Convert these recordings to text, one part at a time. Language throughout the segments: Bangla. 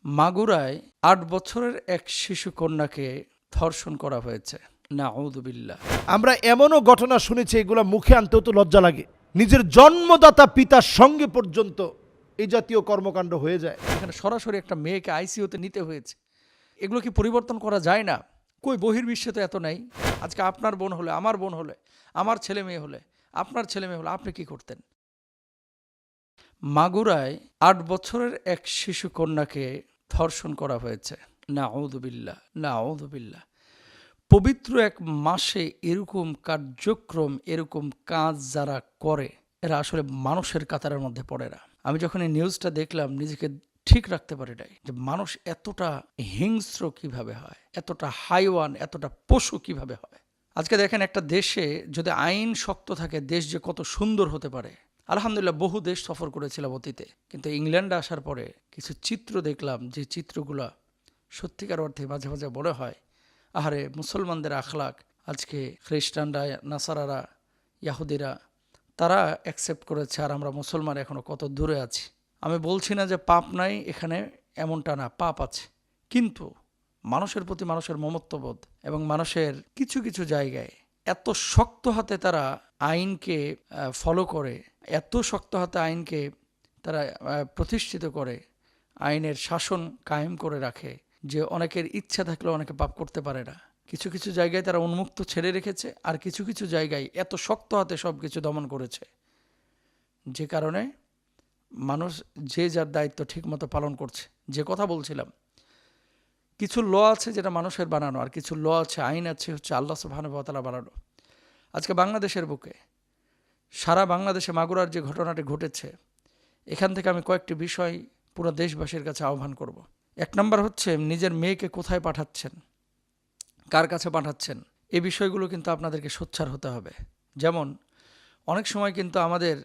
মাগুরায় ৮ বছরের এক শিশু কন্যাকে ধর্ষণ করা হয়েছে। নাউযুবিল্লাহ। আমরা এমনও ঘটনা শুনেছি, এগুলো মুখে আনতেও তো লজ্জা লাগে। নিজের জন্মদাতা পিতার সঙ্গে পর্যন্ত এই জাতীয় কর্মকাণ্ড হয়ে যায়। এখানে সরাসরি একটা মেয়েকে আইসিইউতে নিতে হয়েছে। এগুলো কি পরিবর্তন করা যায় না? কই বহির্বিশ্বে তো এত নাই। আজকে আপনার বোন হলে, আমার বোন হলে, আমার ছেলে মেয়ে হলে, আপনার ছেলে মেয়ে হলে আপনি কি করতেন? মাগুরায় ৮ বছরের এক শিশু কন্যাকে ধর্ষণ করা হয়েছে। নাউযুবিল্লাহ, নাউযুবিল্লাহ। পবিত্র এক মাসে এরকম কার্যক্রম, এরকম কাজ যারা করে, এরা আসলে মানুষের কাতারের মধ্যে পড়ে না। আমি যখন এই নিউজটা দেখলাম, নিজেকে ঠিক রাখতে পারি নাই যে মানুষ এতটা হিংস্র কিভাবে হয়, এতটা হাইওয়ান, এতটা পশু কিভাবে হয়। আজকে দেখেন, একটা দেশে যদি আইন শক্ত থাকে, দেশ যে কত সুন্দর হতে পারে। আলহামদুলিল্লাহ, বহু দেশ সফর করেছিলাম অতীতে, কিন্তু ইংল্যান্ডে আসার পরে কিছু চিত্র দেখলাম, যে চিত্রগুলা সত্যিকার অর্থে মাঝে মাঝে মনে হয়, আহারে মুসলমানদের আখলাক আজকে খ্রিস্টানরা, নাসারারা, ইয়াহুদিরা তারা অ্যাকসেপ্ট করেছে, আর আমরা মুসলমান এখনও কত দূরে আছি। আমি বলছি না যে পাপ নাই এখানে, এমনটা না, পাপ আছে, কিন্তু মানুষের প্রতি মানুষের মমত্ববোধ এবং মানুষের কিছু কিছু জায়গায় এত শক্ত হাতে তারা আইনকে ফলো করে, এত শক্ত হাতে আইনকে তারা প্রতিষ্ঠিত করে, আইনের শাসন কায়েম করে রাখে, যে অনেকের ইচ্ছা থাকলেও অনেকে পাপ করতে পারে না। কিছু কিছু জায়গায় তারা উন্মুক্ত ছেড়ে রেখেছে, আর কিছু কিছু জায়গায় এত শক্ত হাতে সব কিছু দমন করেছে, যে কারণে মানুষ যে যার দায়িত্ব ঠিকমতো পালন করছে। যে কথা বলছিলাম, কিছু ল আছে যেটা মানুষের বানানো, আর কিছু ল আছে, আইন আছে হচ্ছে আল্লাহ সুবহানাহু ওয়া তাআলা বানানো। আজকে বাংলাদেশের বুকে, সারা বাংলাদেশে মাগুরার যে ঘটনাটি ঘটেছে, এখান থেকে আমি কয়েকটি বিষয় পুরো দেশবাসীর কাছে আহ্বান করব। এক নম্বর হচ্ছে, নিজের মেয়েকে কোথায় পাঠাচ্ছেন, কার কাছে পাঠাচ্ছেন, এই বিষয়গুলো কিন্তু আপনাদেরকে সোচ্চার হতে হবে। যেমন অনেক সময় কিন্তু আমাদের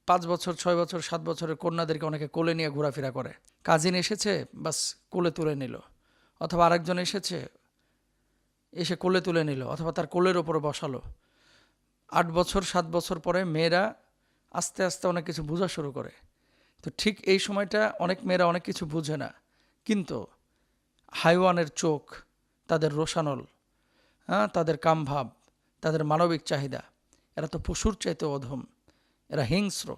5 বছর, 6 বছর, 7 বছরের কন্যাদেরকে অনেকে কোলে নিয়ে ঘোরাফেরা করে। কাজিন এসেছে, বাস কোলে তুলে নিল, অথবা আরেকজন এসেছে, এসে কোলে তুলে নিল, অথবা তার কোলের ওপরে বসালো। 8 বছর, 7 বছর পরে মেয়েরা আস্তে আস্তে অনেক কিছু বোঝা শুরু করে। তো ঠিক এই সময়টা অনেক মেয়েরা অনেক কিছু বুঝে না, কিন্তু হাইওয়ানের চোখ, তাদের রোশানল, তাদের কামভাব, তাদের মানবিক চাহিদা, এরা তো পশুর চাইতে অধম, এরা হিংস্র,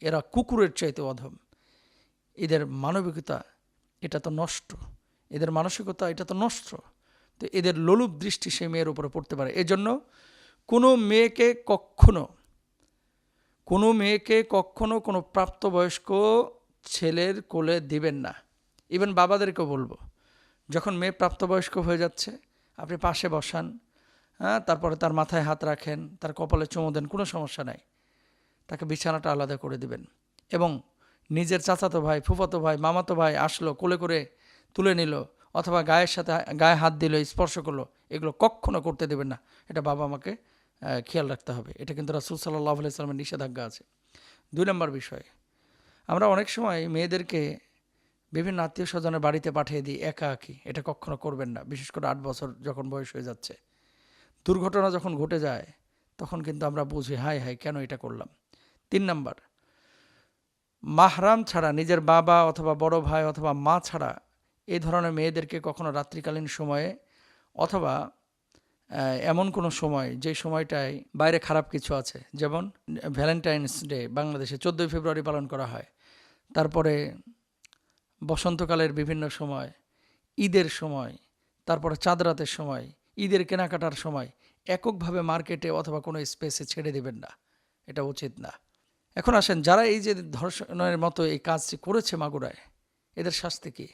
এরা কুকুরের চাইতে অধম। এদের মানবিকতা এটা তো নষ্ট, এদের মানসিকতা এটা তো নষ্ট। তো এদের লোলুপ দৃষ্টি সেই মেয়ের উপরে পড়তে পারে। এজন্য কোনো মেয়েকে কখনো কোনো প্রাপ্তবয়স্ক ছেলের কোলে দিবেন না। ইভেন বাবাদেরকেও বলবো, যখন মেয়ে প্রাপ্তবয়স্ক হয়ে যাচ্ছে, আপনি পাশে বসান, তারপরে তার মাথায় হাত রাখেন, তার কপালে চুমু দেন, কোনো সমস্যা নাই। তাকে বিছানাটা আলাদা করে দিবেন। এবং নিজের চাচাতো ভাই, ফুফাতো ভাই, মামাতো ভাই আসলো, কোলে করে তুলে নিল, অথবা গায়ে হাত দিল, স্পর্শ করলো, এগুলো কখনো করতে দেবেন না। এটা বাবা মাকে খেয়াল রাখতে হবে। এটা কিন্তু রাসূল সাল্লাল্লাহু আলাইহি ওয়াসাল্লামের নিষেধাজ্ঞা আছে। 2 নম্বর বিষয়, আমরা অনেক সময় মেয়েদেরকে বিভিন্ন আত্মীয় স্বজনের বাড়িতে পাঠিয়ে দিই একাকী। এটা কখনো করবেন না, বিশেষ করে 8 বছর যখন বয়স হয়ে যাচ্ছে। দুর্ঘটনা যখন ঘটে যায়, তখন কিন্তু আমরা বুঝি, হায় হায় কেন এটা করলাম। 3 নম্বর, মাহরাম ছাড়া, নিজের বাবা অথবা বড় ভাই অথবা মা ছাড়া এই ধরনের মেয়েদেরকে কখনো রাত্রিকালীন সময়ে, অথবা এমন কোনো সময় যে সময়টায় বাইরে খারাপ কিছু আছে, যেমন ভ্যালেন্টাইন্স ডে বাংলাদেশে 14ই ফেব্রুয়ারি পালন করা হয়, তারপরে বসন্তকালের বিভিন্ন সময়, ঈদের সময়, তারপরে চাঁদ রাতের সময়, ঈদের কেনাকাটার সময় এককভাবে মার্কেটে অথবা কোনো স্পেসে ছেড়ে দেবেন না, এটা উচিত না। এখন আসেন, যারা এই যে ধর্ষণের মতো এই কাজটি করেছে মাগুরায়, এদের শাস্তি কি?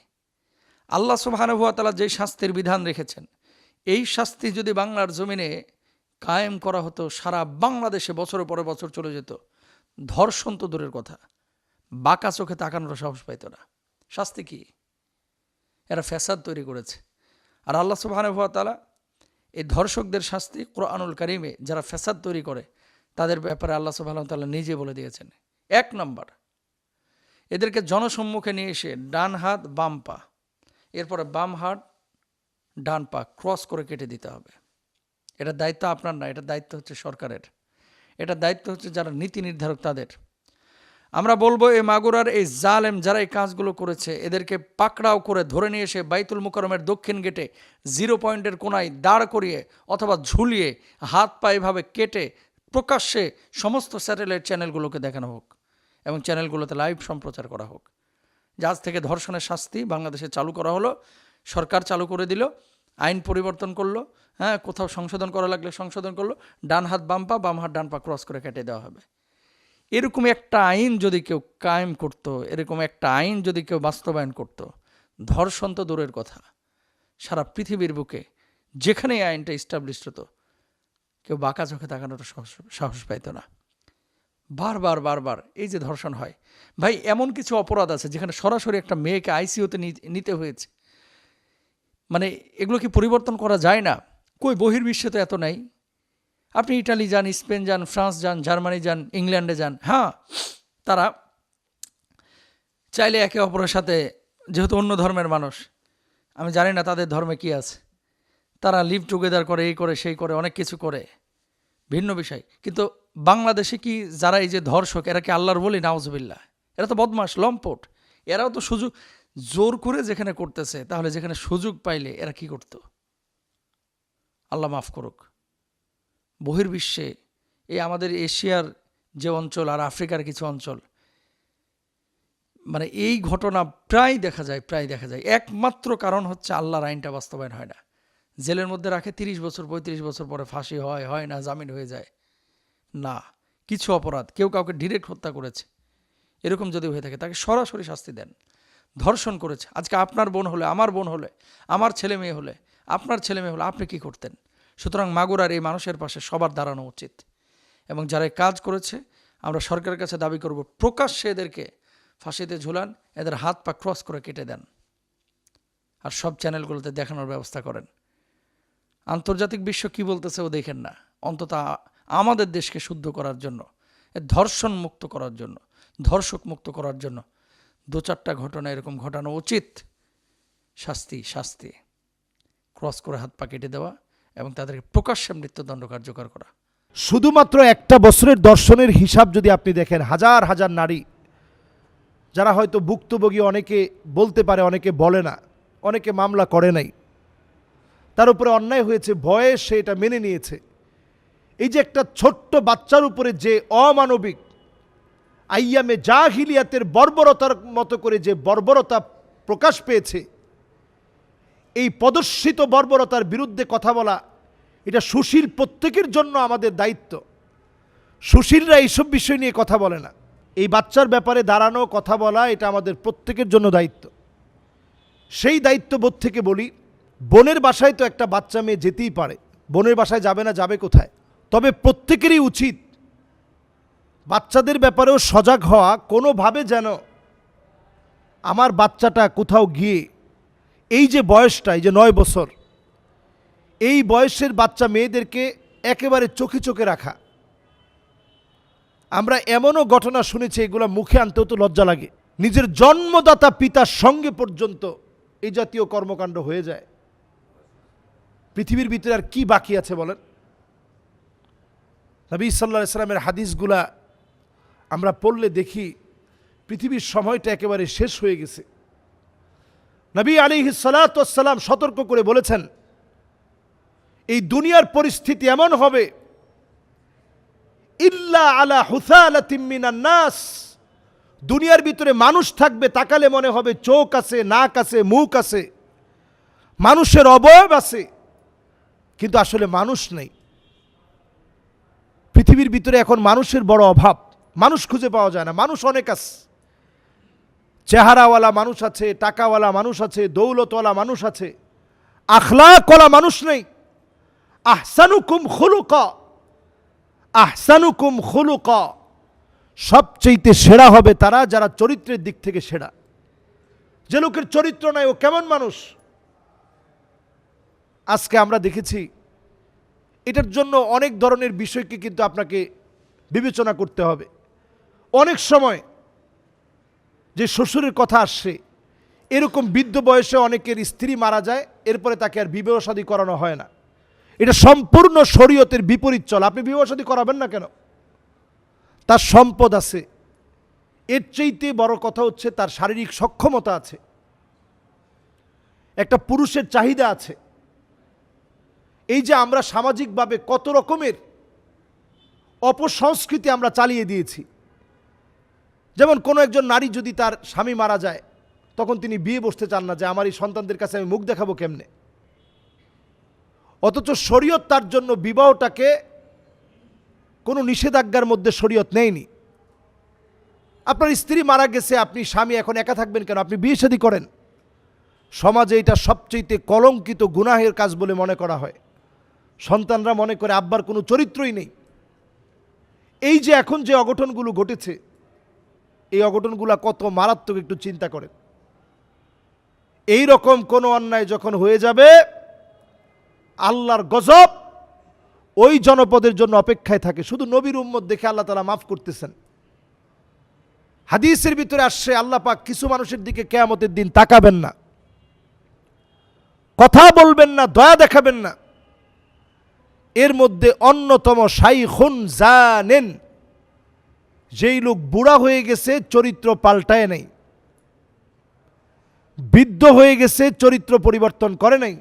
আল্লাহ সুবহানাহু ওয়া তাআলা যেই শাস্তির বিধান রেখেছেন, এই শাস্তি যদি বাংলার জমিনে কায়েম করা হতো, সারা বাংলাদেশে বছরের পরে বছর চলে যেত, ধর্ষণ তো দূরের কথা, বাঁকা চোখে তাকানোর সাহস পাইত না। শাস্তি কি? এরা ফ্যাসাদ তৈরি করেছে। আর আল্লাহ সুবহানাহু ওয়া তাআলা এই ধর্ষকদের শাস্তি কোরআনুল কারিমে, যারা ফ্যাসাদ তৈরি করে তাদের ব্যাপারে আল্লাহ সুবহানাহু ওয়া তাআলা নিজে বলে দিয়েছেন। 1 নম্বর, এদেরকে জনসম্মুখে নিয়ে এসে ডান হাত বাম পা, এরপরে বাম হাত ডান পা ক্রস করে কেটে দিতে হবে। এটা দায়িত্ব আপনার না, এটা দায়িত্ব হচ্ছে সরকারের, এটা দায়িত্ব হচ্ছে যারা নীতি নির্ধারক তাদের। আমরা বলবো এই মাগুরার এই জালেম যারা এই কাজগুলো করেছে এদেরকে পাকড়াও করে ধরে নিয়ে এসে বাইতুল মুকাররমের দক্ষিণ গেটে 0 পয়েন্টের কোনায় দাঁড় করিয়ে অথবা ঝুলিয়ে হাত পা এভাবে কেটে প্রকাশ্যে সমস্ত স্যাটেলাইট চ্যানেলগুলোকে দেখানো হোক এবং চ্যানেলগুলোতে লাইভ সম্প্রচার করা হোক। যে আজ থেকে ধর্ষণের শাস্তি বাংলাদেশে চালু করা হলো, সরকার চালু করে দিল, আইন পরিবর্তন করলো, হ্যাঁ, কোথাও সংশোধন করা লাগলে সংশোধন করলো, ডান হাত বাম পা, বাম হাত ডান পা ক্রস করে কেটে দেওয়া হবে। এরকম একটা আইন যদি কেউ কায়েম করত, এরকম একটা আইন যদি কেউ বাস্তবায়ন করত, ধর্ষণ তো দূরের কথা, সারা পৃথিবীর বুকে যেখানে এই আইনটা ইস্টাবলিশ হতো কেউ বাঁকা চোখে তাকানোর সাহস পাইত না। বারবার বারবার এই যে ধর্ষণ হয়, ভাই এমন কিছু অপরাধ আছে যেখানে সরাসরি একটা মেয়েকে আইসিইউতে নিতে হয়েছে, মানে এগুলো কি পরিবর্তন করা যায় না? কই বহির্বিশ্বে তো এত নাই। আপনি ইটালি যান, স্পেন যান, ফ্রান্স যান, জার্মানি যান, ইংল্যান্ডে যান, হ্যাঁ, তারা চাইলে একে অপরের সাথে, যেহেতু অন্য ধর্মের মানুষ, আমি জানি না তাদের ধর্মে কি আছে, তারা লিভ টুগেদার করে, এই করে সেই করে, অনেক কিছু করে, ভিন্ন বিষয়। কিন্তু বাংলাদেশে কি যারা এই যে ধর্ষক, এরা কি আল্লাহর বলি? নাউজুবিল্লাহ, এরা তো বদমাশ, লম্পট। এরাও তো সুযোগ জোর করে যেখানে করতেছে, তাহলে যেখানে সুযোগ পাইলে এরা কি করত? আল্লাহ মাফ করুক। বহির্বিশ্বে এই আমাদের এশিয়ার যে অঞ্চল আর আফ্রিকার কিছু অঞ্চল, মানে এই ঘটনা প্রায় দেখা যায়। একমাত্র কারণ হচ্ছে আল্লাহর আইনটা বাস্তবায়ন হয় না। জেলের মধ্যে রাখে 30 বছর 35 বছর পরে ফাঁসি হয় না, জামিন হয়ে যায় না। কিছু অপরাধ, কেউ কাউকে ডিরেক্ট হত্যা করেছে, এরকম যদি হয়ে থাকে তাকে সরাসরি শাস্তি দেন। ধর্ষণ করেছে, আজকে আপনার বোন হলে, আমার বোন হলে, আমার ছেলে মেয়ে হলে, আপনার ছেলে মেয়ে হলে, আপনি কি করতেন? সুতরাং মাগুরার এই মানুষের পাশে সবার দাঁড়ানো উচিত। এবং যারা কাজ করেছে আমরা সরকারের কাছে দাবি করব, প্রকাশ্যে এদেরকে ফাঁসিতে ঝুলান, এদের হাত পা ক্রস করে কেটে দেন, আর সব চ্যানেলগুলোতে দেখানোর ব্যবস্থা করেন। আন্তর্জাতিক বিশ্ব কি বলতেছে ও দেখেন না, অন্তত আমাদের দেশকে শুদ্ধ করার জন্য, ধর্ষণ মুক্ত করার জন্য, ধর্ষক মুক্ত করার জন্য 2-4টা ঘটনা এরকম ঘটানো উচিত। শাস্তি, ক্রস করে হাত পা কেটে দেওয়া এবং তাদেরকে প্রকাশ্যে মৃত্যুদণ্ড কার্যকর করা। শুধুমাত্র একটা বছরের দর্শনের হিসাব যদি আপনি দেখেন, হাজার হাজার নারী যারা হয়তো ভুক্তভোগী, অনেকে বলতে পারে, অনেকে বলে না, অনেকে মামলা করে নাই, তার উপরে অন্যায় হয়েছে, ভয়ে সে এটা মেনে নিয়েছে। এই যে একটা ছোট্ট বাচ্চার উপরে যে অমানবিক আইয়ামে জাহিলিয়াতের বর্বরতার মতো করে যে বর্বরতা প্রকাশ পেয়েছে, এই প্রদর্শিত বর্বরতার বিরুদ্ধে কথা বলা, এটা সুশীল প্রত্যেকের জন্য আমাদের দায়িত্ব। সুশীলরা এইসব বিষয় নিয়ে কথা বলে না, এই বাচ্চার ব্যাপারে দাঁড়ানো, কথা বলা, এটা আমাদের প্রত্যেকের জন্য দায়িত্ব। সেই দায়িত্ববোধ থেকে বলি, বোনের বাসায় তো একটা বাচ্চা মেয়ে যেতেই পারে, বোনের বাসায় যাবে না, যাবে কোথায়? তবে প্রত্যেকেরই উচিত বাচ্চাদের ব্যাপারেও সজাগ হওয়া, কোনোভাবে যেন আমার বাচ্চাটা কোথাও গিয়ে, এই যে বয়সটা, এই যে 9 বছর, এই বয়সের বাচ্চা মেয়েদেরকে একেবারে চোখে চোখে রাখা। আমরা এমনও ঘটনা শুনেছি, এগুলো মুখে আনতেও তো লজ্জা লাগে, নিজের জন্মদাতা পিতার সঙ্গে পর্যন্ত এই জাতীয় কর্মকাণ্ড হয়ে যায়। পৃথিবীর ভিতরে আর কি বাকি আছে বলেন? নবী সাল্লাল্লাহু আলাইহি ওয়াসাল্লামের হাদিসগুলা আমরা পড়লে দেখি পৃথিবীর সময়টা একেবারে শেষ হয়ে গেছে। নবী আলাইহিস সালাতু ওয়াস সালাম সতর্ক করে বলেছেন, এই দুনিয়ার পরিস্থিতি এমন হবে, ইল্লা আলা হুসালাতিম মিনান নাস, দুনিয়ার ভিতরে মানুষ থাকবে, তাকালে মনে হবে চোখ আছে, নাক আছে, মুখ আছে, মানুষের অবয়ব আছে, কিন্তু আসলে মানুষ নেই। পৃথিবীর ভিতরে এখন মানুষের বড় অভাব, মানুষ খুঁজে পাওয়া যায় না। মানুষ অনেক আছে, চেহারাওয়ালা মানুষ আছে, টাকাওয়ালা মানুষ আছে, দৌলতওয়ালা মানুষ আছে, আখলাকওয়ালা মানুষ নেই। আহসানুকুম খুলুকা, সবচেয়ে সেরা হবে তারা যারা চরিত্রের দিক থেকে সেরা। যে লোকের চরিত্র নাই, ও কেমন মানুষ? আজকে আমরা দেখেছি, এটার জন্য অনেক ধরনের বিষয়কে কিন্তু আপনাকে বিবেচনা করতে হবে। অনেক সময় যে শ্বশুরের কথা আসছে, এরকম বৃদ্ধ বয়সে অনেকের স্ত্রী মারা যায়, এরপরে তাকে আর বিবাহ শাদী করানো হয় না। এটা সম্পূর্ণ শরীয়তের বিপরীত চল। আপনি বিবাহ শাদী করাবেন না কেন? তার সম্পদ আছে, এর চাইতে বড় কথা হচ্ছে তার শারীরিক সক্ষমতা আছে, একটা পুরুষের চাহিদা আছে। এই যে আমরা সামাজিকভাবে কত রকমের অপসংস্কৃতি আমরা চালিয়ে দিয়েছি। যেমন কোনো একজন নারী যদি তার স্বামী মারা যায়, তখন তিনি বিয়ে বসতে চান না, যে আমার এই সন্তানদের কাছে আমি মুখ দেখাবো কেমনে। অথচ শরীয়ত তার জন্য বিবাহটাকে কোনো নিষেধাজ্ঞার মধ্যে শরীয়ত নেয়নি। আপনার স্ত্রী মারা গেছে, আপনি স্বামী এখন একা থাকবেন কেন? আপনি বিয়ে শাদী করেন। সমাজে এটা সবচেয়ে কলঙ্কিত গুনাহের কাজ বলে মনে করা হয়। সন্তানরা মনে করে আব্বার কোনো চরিত্রই নেই। এই যে এখন যে অঘটনগুলো ঘটেছে, এই অঘটনগুলো কত মারাত্মক একটু চিন্তা করেন। এই রকম কোনো অন্যায় যখন হয়ে যাবে, আল্লাহর গজব ওই জনপদের জন্য অপেক্ষায় থাকে। শুধু নবীর উম্মত দেখে আল্লাহ তাআলা মাফ করতেছেন। হাদিসের ভিতরে আসছে, আল্লাহ পাক কিছু মানুষের দিকে কিয়ামতের দিন তাকাবেন না, কথা বলবেন না, দয়া দেখাবেন না। এর মধ্যে অন্যতম শাইখুন জানেন, যেই লোক বুড়া হয়ে গেছে, চরিত্র পাল্টায় নাই, বৃদ্ধ হয়ে গেছে, চরিত্র পরিবর্তন করে নাই,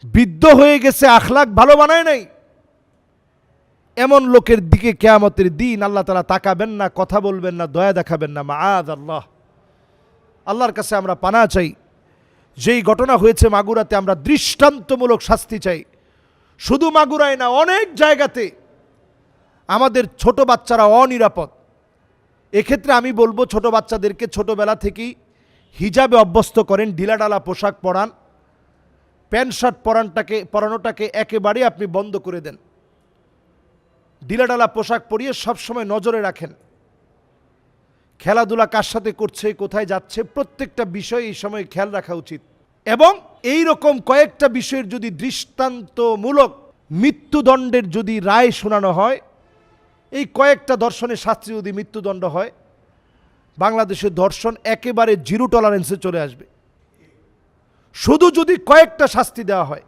বৃদ্ধ হয়ে গেছে, আখলাক ভালো বানায় নাই, এমন লোকের দিকে কিয়ামতের দিন আল্লাহ তাআলা তাকাবেন না, কথা বলবেন না, দয়া দেখাবেন না। মাআযাল্লাহ, আল্লাহর কাছে আমরা পানা চাই। যেই ঘটনা হয়েছে মাগুরাতে, আমরা দৃষ্টান্তমূলক শাস্তি চাই। শুধু মাগুরায় না, অনেক জায়গাতে আমাদের ছোট বাচ্চারা অনিরাপদ। এক্ষেত্রে আমি বলবো, ছোট বাচ্চাদেরকে ছোটবেলা থেকেই হিজাবে অভ্যস্ত করেন, ঢিলাঢালা পোশাক পরান, প্যান্ট শার্ট পরানোটাকে একেবারে আপনি বন্ধ করে দেন। ঢিলাঢালা পোশাক পরিয়ে সবসময় নজরে রাখেন। খেলাধুলা কার সাথে করছে, কোথায় যাচ্ছে, প্রত্যেকটা বিষয় এই সময় খেয়াল রাখা উচিত। এবং এই রকম কয়েকটা বিষয়ের যদি দৃষ্টান্তমূলক মৃত্যুদণ্ডের যদি রায় শোনানো হয়, এই কয়েকটা ধর্ষণের শাস্তি যদি মৃত্যুদণ্ড হয়, বাংলাদেশের ধর্ষণ একেবারে জিরো টলারেন্সে চলে আসবে। শুধু যদি কয়েকটা শাস্তি দেওয়া হয়,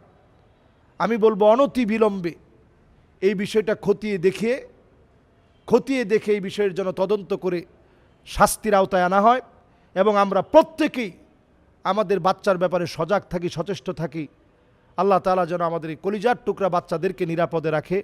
আমি বলবো অনতি বিলম্বে এই বিষয়টা খতিয়ে দেখে এই বিষয়ের জন্য তদন্ত করে শাস্তির আওতায় আনা হয়, এবং আমরা প্রত্যেকেই আমাদের বাচ্চার ব্যাপারে সজাগ থাকি, সচেষ্ট থাকি। আল্লাহ তাআলা যেন আমাদের এই কলিজার টুকরা বাচ্চাদেরকে নিরাপদে রাখে।